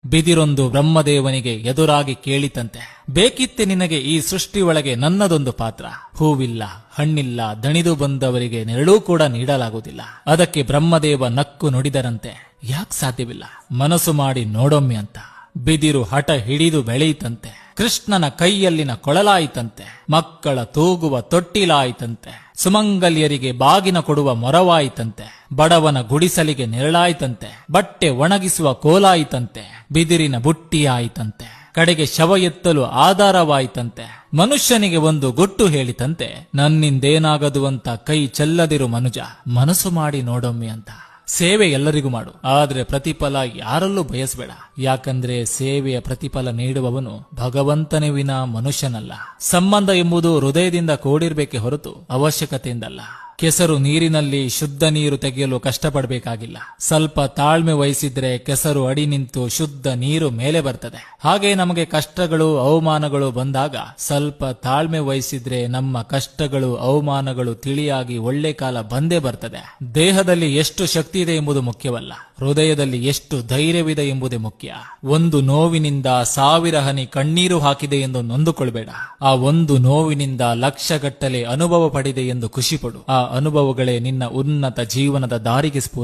ಬಿದಿರೊಂದು ಬ್ರಹ್ಮದೇವನಿಗೆ ಎದುರಾಗಿ ಕೇಳಿತಂತೆ, ಬೇಕಿತ್ತೆ ನಿನಗೆ ಈ ಸೃಷ್ಟಿ ಒಳಗೆ ನನ್ನದೊಂದು ಪಾತ್ರ. ಹೂವಿಲ್ಲ, ಹಣ್ಣಿಲ್ಲ, ದಣಿದು ಬಂದವರಿಗೆ ನೆರಳೂ ಕೂಡ ನೀಡಲಾಗುವುದಿಲ್ಲ. ಅದಕ್ಕೆ ಬ್ರಹ್ಮದೇವ ನಕ್ಕು ನುಡಿದರಂತೆ, ಯಾಕೆ ಸಾಧ್ಯವಿಲ್ಲ, ಮನಸ್ಸು ಮಾಡಿ ನೋಡೊಮ್ಮೆ ಅಂತ. ಬಿದಿರು ಹಠ ಹಿಡಿದು ಬೆಳೆಯಿತಂತೆ. ಕೃಷ್ಣನ ಕೈಯಲ್ಲಿನ ಕೊಳಲಾಯಿತಂತೆ. ಮಕ್ಕಳ ತೂಗುವ ತೊಟ್ಟಿಲಾಯಿತಂತೆ. ಸುಮಂಗಲ್ಯರಿಗೆ ಬಾಗಿನ ಕೊಡುವ ಮೊರವಾಯಿತಂತೆ. ಬಡವನ ಗುಡಿಸಲಿಗೆ ನೆರಳಾಯಿತಂತೆ. ಬಟ್ಟೆ ಒಣಗಿಸುವ ಕೋಲಾಯಿತಂತೆ. ಬಿದಿರಿನ ಬುಟ್ಟಿಯಾಯಿತಂತೆ. ಕಡೆಗೆ ಶವ ಎತ್ತಲು ಆಧಾರವಾಯಿತಂತೆ. ಮನುಷ್ಯನಿಗೆ ಒಂದು ಗುಟ್ಟು ಹೇಳಿತಂತೆ, ನನ್ನಿಂದೇನಾಗದು ಅಂತ ಕೈ ಚೆಲ್ಲದಿರು ಮನುಜ, ಮನಸ್ಸು ಮಾಡಿ ನೋಡೊಮ್ಮೆ ಅಂತ. ಸೇವೆ ಎಲ್ಲರಿಗೂ ಮಾಡು, ಆದ್ರೆ ಪ್ರತಿಫಲ ಯಾರಲ್ಲೂ ಬಯಸಬೇಡ. ಯಾಕಂದ್ರೆ ಸೇವೆಯ ಪ್ರತಿಫಲ ನೀಡುವವನು ಭಗವಂತನೇ ವಿನಾ ಮನುಷ್ಯನಲ್ಲ. ಸಂಬಂಧ ಎಂಬುದು ಹೃದಯದಿಂದ ಕೂಡಿರ್ಬೇಕೆ ಹೊರತು ಅವಶ್ಯಕತೆಯಿಂದಲ್ಲ. ಕೆಸರು ನೀರಿನಲ್ಲಿ ಶುದ್ಧ ನೀರು ತೆಗೆಯಲು ಕಷ್ಟಪಡಬೇಕಾಗಿಲ್ಲ. ಸ್ವಲ್ಪ ತಾಳ್ಮೆ ವಹಿಸಿದ್ರೆ ಕೆಸರು ಅಡಿ ನಿಂತು ಶುದ್ಧ ನೀರು ಮೇಲೆ ಬರ್ತದೆ. ಹಾಗೆ ನಮಗೆ ಕಷ್ಟಗಳು ಅವಮಾನಗಳು ಬಂದಾಗ ಸ್ವಲ್ಪ ತಾಳ್ಮೆ ವಹಿಸಿದ್ರೆ ನಮ್ಮ ಕಷ್ಟಗಳು ಅವಮಾನಗಳು ತಿಳಿಯಾಗಿ ಒಳ್ಳೆ ಕಾಲ ಬಂದೇ ಬರ್ತದೆ. ದೇಹದಲ್ಲಿ ಎಷ್ಟು ಶಕ್ತಿ ಇದೆ ಎಂಬುದು ಮುಖ್ಯವಲ್ಲ, ಹೃದಯದಲ್ಲಿ ಎಷ್ಟು ಧೈರ್ಯವಿದೆ ಎಂಬುದೇ ಮುಖ್ಯ. ಒಂದು ನೋವಿನಿಂದ 1000 ಹನಿ ಕಣ್ಣೀರು ಹಾಕಿದೆ ಎಂದು ನೊಂದುಕೊಳ್ಬೇಡ. ಆ ಒಂದು ನೋವಿನಿಂದ ಲಕ್ಷಗಟ್ಟಲೆ ಅನುಭವ ಪಡಿದೆ ಎಂದು ಖುಷಿಪಡು. ಆ ಅನುಭವಗಳೇ ನಿನ್ನ ಉನ್ನತ ಜೀವನದ ದಾರಿಗೆ ಸ್ಫೂರ್ತಿ.